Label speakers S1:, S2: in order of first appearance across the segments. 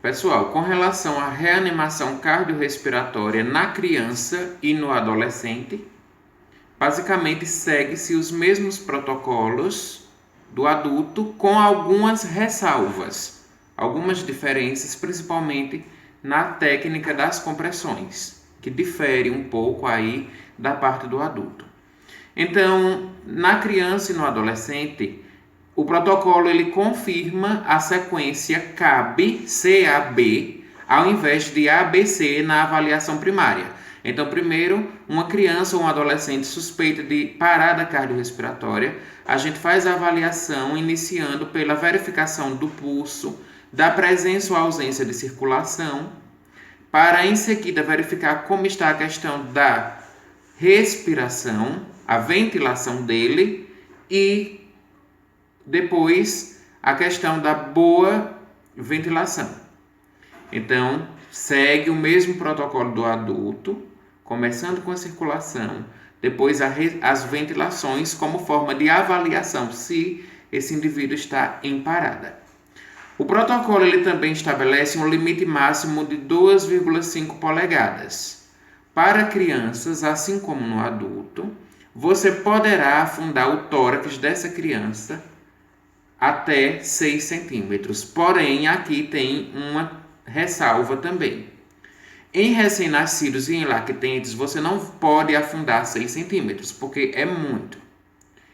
S1: Pessoal, com relação à reanimação cardiorrespiratória na criança e no adolescente, basicamente segue-se os mesmos protocolos do adulto com algumas ressalvas, algumas diferenças, principalmente na técnica das compressões, que difere um pouco aí da parte do adulto. Então, na criança e no adolescente, o protocolo ele confirma a sequência CAB, ao invés de ABC na avaliação primária. Então, primeiro, uma criança ou um adolescente suspeita de parada cardiorrespiratória, a gente faz a avaliação iniciando pela verificação do pulso, da presença ou ausência de circulação, para em seguida verificar como está a questão da respiração, a ventilação dele e depois a questão da boa ventilação. Então, segue o mesmo protocolo do adulto, começando com a circulação, depois as ventilações como forma de avaliação se esse indivíduo está em parada. O protocolo ele também estabelece um limite máximo de 2,5 polegadas. Para crianças, assim como no adulto, você poderá afundar o tórax dessa criança até 6 centímetros. Porém, aqui tem uma ressalva também. Em recém-nascidos e em lactentes, você não pode afundar 6 centímetros, porque é muito.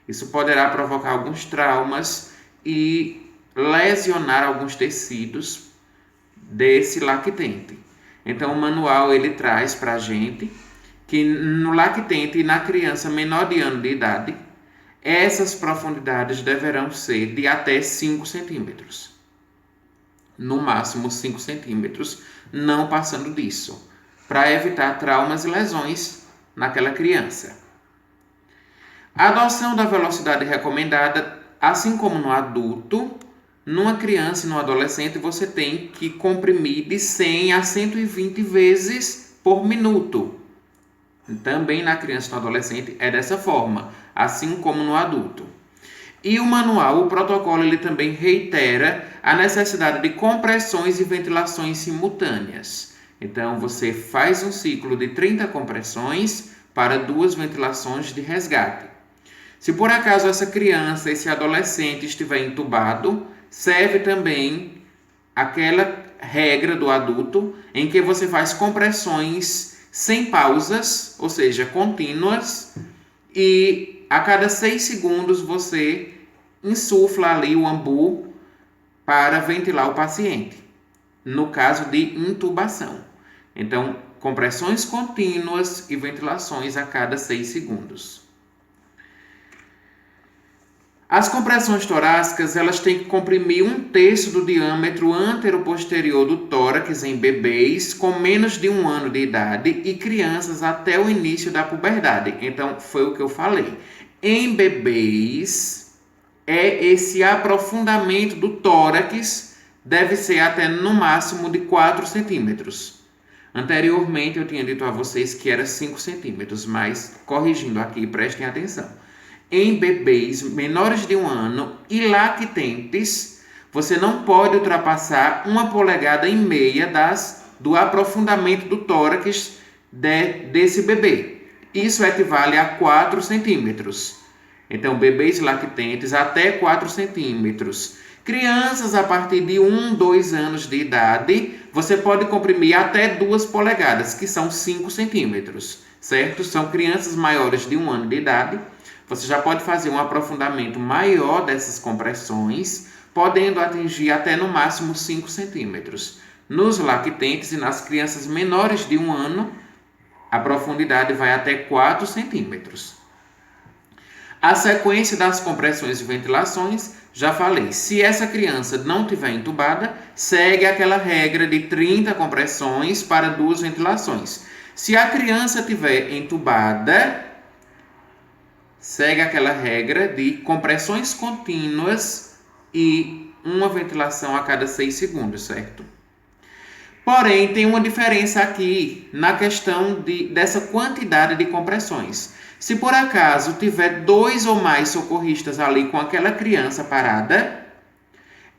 S1: Isso poderá provocar alguns traumas e lesionar alguns tecidos desse lactente. Então, o manual ele traz para a gente que no lactente e na criança menor de ano de idade, essas profundidades deverão ser de até 5 centímetros. No máximo 5 centímetros, não passando disso, para evitar traumas e lesões naquela criança. A adoção da velocidade recomendada, assim como no adulto, numa criança e no adolescente, você tem que comprimir de 100 a 120 vezes por minuto. Também na criança e no adolescente é dessa forma, assim como no adulto. E o manual, o protocolo, ele também reitera a necessidade de compressões e ventilações simultâneas. Então, você faz um ciclo de 30 compressões para 2 ventilações de resgate. Se por acaso essa criança, esse adolescente estiver entubado, serve também aquela regra do adulto em que você faz compressões sem pausas, ou seja, contínuas, e a cada 6 segundos você insufla ali o ambu para ventilar o paciente, no caso de intubação. Então, compressões contínuas e ventilações a cada 6 segundos. As compressões torácicas, elas têm que comprimir 1/3 do diâmetro antero-posterior do tórax em bebês com menos de 1 ano de idade e crianças até o início da puberdade. Então, foi o que eu falei. Em bebês, esse aprofundamento do tórax deve ser até no máximo de 4 centímetros. Anteriormente, eu tinha dito a vocês que era 5 centímetros, mas corrigindo aqui, prestem atenção. Em bebês menores de 1 ano e lactentes, você não pode ultrapassar 1,5 polegadas do aprofundamento do tórax desse bebê. Isso equivale a 4 centímetros. Então, bebês lactentes até 4 centímetros. Crianças a partir de 1, 2 anos de idade, você pode comprimir até 2 polegadas, que são 5 centímetros, certo? São crianças maiores de 1 ano de idade. Você já pode fazer um aprofundamento maior dessas compressões, podendo atingir até no máximo 5 centímetros. Nos lactentes e nas crianças menores de 1 ano, a profundidade vai até 4 centímetros. A sequência das compressões e ventilações, já falei, se essa criança não estiver entubada, segue aquela regra de 30 compressões para 2 ventilações. Se a criança estiver entubada, segue aquela regra de compressões contínuas e uma ventilação a cada 6 segundos, certo? Porém, tem uma diferença aqui na questão dessa quantidade de compressões. Se por acaso tiver 2 ou mais socorristas ali com aquela criança parada,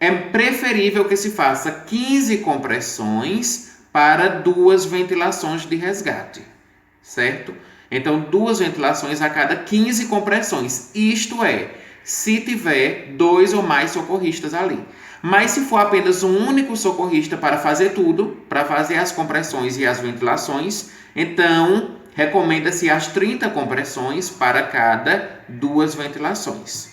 S1: é preferível que se faça 15 compressões para 2 ventilações de resgate, certo? Então, 2 ventilações a cada 15 compressões, isto é, se tiver 2 ou mais socorristas ali. Mas se for apenas um único socorrista para fazer tudo, para fazer as compressões e as ventilações, então recomenda-se as 30 compressões para cada 2 ventilações.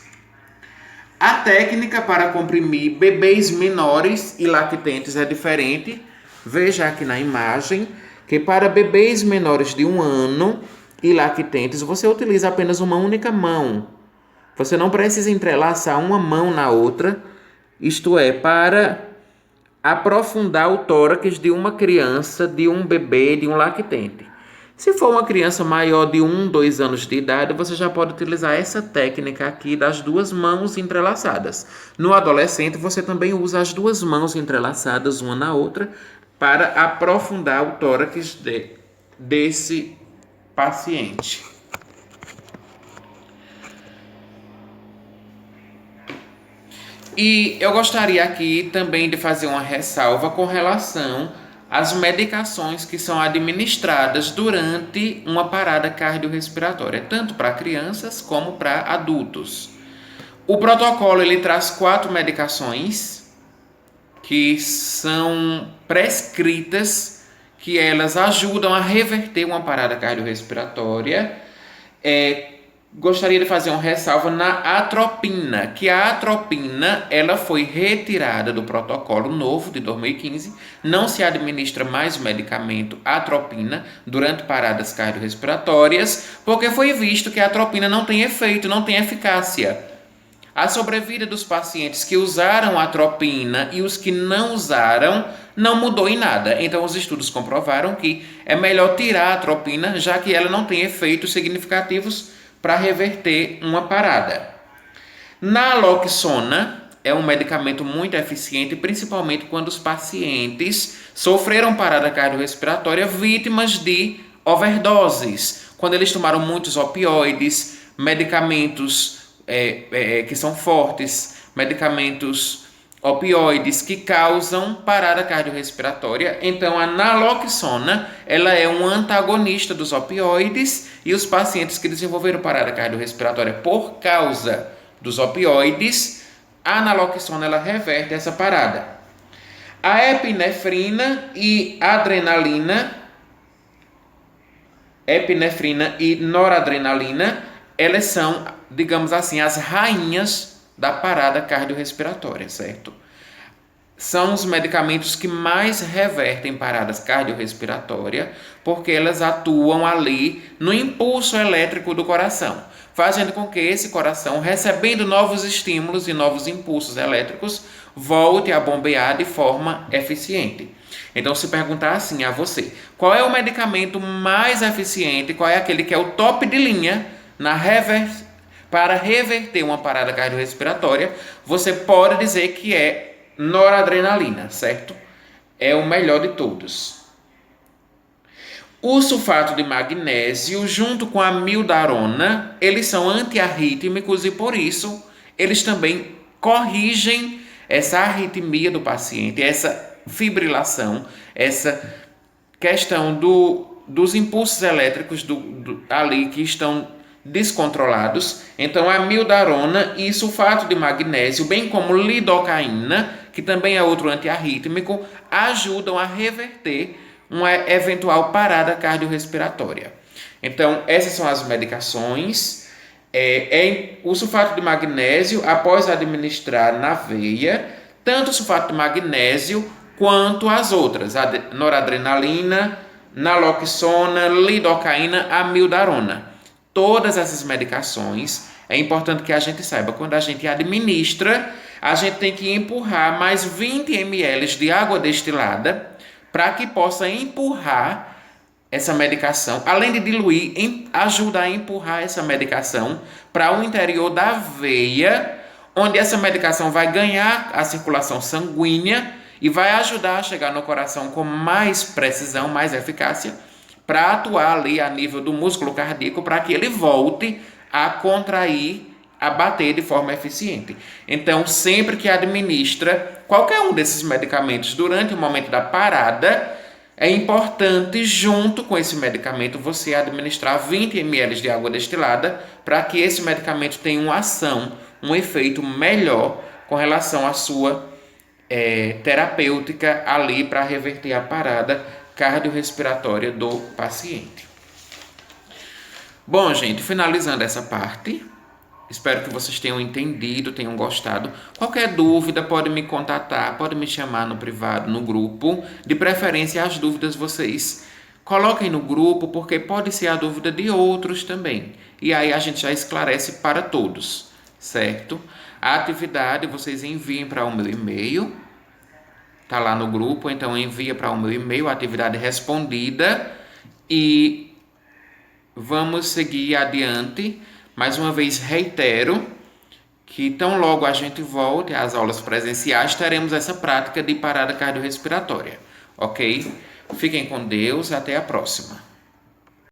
S1: A técnica para comprimir bebês menores e lactentes é diferente. Veja aqui na imagem que para bebês menores de 1 ano e lactentes, você utiliza apenas uma única mão. Você não precisa entrelaçar uma mão na outra, isto é, para aprofundar o tórax de uma criança, de um bebê, de um lactente. Se for uma criança maior de 1, 2 anos de idade, você já pode utilizar essa técnica aqui das 2 mãos entrelaçadas. No adolescente, você também usa as 2 mãos entrelaçadas uma na outra para aprofundar o tórax desse paciente. E eu gostaria aqui também de fazer uma ressalva com relação às medicações que são administradas durante uma parada cardiorrespiratória, tanto para crianças como para adultos. O protocolo ele traz 4 medicações que são prescritas, que elas ajudam a reverter uma parada cardiorrespiratória. Gostaria de fazer uma ressalva na atropina, que a atropina ela foi retirada do protocolo novo de 2015, não se administra mais o medicamento atropina durante paradas cardiorrespiratórias, porque foi visto que a atropina não tem efeito, não tem eficácia. A sobrevida dos pacientes que usaram a atropina e os que não usaram não mudou em nada. Então, os estudos comprovaram que é melhor tirar a atropina, já que ela não tem efeitos significativos para reverter uma parada. Naloxona é um medicamento muito eficiente, principalmente quando os pacientes sofreram parada cardiorrespiratória vítimas de overdoses, quando eles tomaram muitos opioides, medicamentos que são fortes, medicamentos opioides que causam parada cardiorrespiratória. Então, a naloxona ela é um antagonista dos opioides e os pacientes que desenvolveram parada cardiorrespiratória por causa dos opioides, a naloxona ela reverte essa parada. A epinefrina e noradrenalina, elas são, digamos assim, as rainhas da parada cardiorrespiratória, certo? São os medicamentos que mais revertem paradas cardiorrespiratórias, porque elas atuam ali no impulso elétrico do coração, fazendo com que esse coração, recebendo novos estímulos e novos impulsos elétricos, volte a bombear de forma eficiente. Então, se perguntar assim a você, qual é o medicamento mais eficiente, qual é aquele que é o top de linha para reverter uma parada cardiorrespiratória, você pode dizer que é noradrenalina, certo? É o melhor de todos. O sulfato de magnésio, junto com a mildarona, eles são antiarrítmicos e, por isso, eles também corrigem essa arritmia do paciente, essa fibrilação, essa questão dos impulsos elétricos ali que estão descontrolados. Então, a mildarona e sulfato de magnésio, bem como lidocaína, que também é outro antiarrítmico, ajudam a reverter uma eventual parada cardiorrespiratória. Então, essas são as medicações. O sulfato de magnésio, após administrar na veia, tanto o sulfato de magnésio quanto as outras, a noradrenalina, naloxona, lidocaína, a mildarona. Todas essas medicações, é importante que a gente saiba, quando a gente administra, a gente tem que empurrar mais 20 ml de água destilada para que possa empurrar essa medicação, além de diluir, ajuda a empurrar essa medicação para o interior da veia, onde essa medicação vai ganhar a circulação sanguínea e vai ajudar a chegar no coração com mais precisão, mais eficácia, para atuar ali a nível do músculo cardíaco, para que ele volte a contrair a bater de forma eficiente. Então, sempre que administra qualquer um desses medicamentos durante o momento da parada, é importante, junto com esse medicamento, você administrar 20 ml de água destilada para que esse medicamento tenha uma ação, um efeito melhor com relação à sua terapêutica ali para reverter a parada cardiorrespiratória do paciente. Bom, gente, finalizando essa parte, espero que vocês tenham entendido, tenham gostado. Qualquer dúvida pode me contatar, pode me chamar no privado, no grupo. De preferência, as dúvidas vocês coloquem no grupo, porque pode ser a dúvida de outros também. E aí a gente já esclarece para todos, certo? A atividade vocês enviem para o meu e-mail, tá lá no grupo, então envia para o meu e-mail a atividade respondida e vamos seguir adiante. Mais uma vez reitero que tão logo a gente volte às aulas presenciais, teremos essa prática de parada cardiorrespiratória, ok? Fiquem com Deus, até a próxima.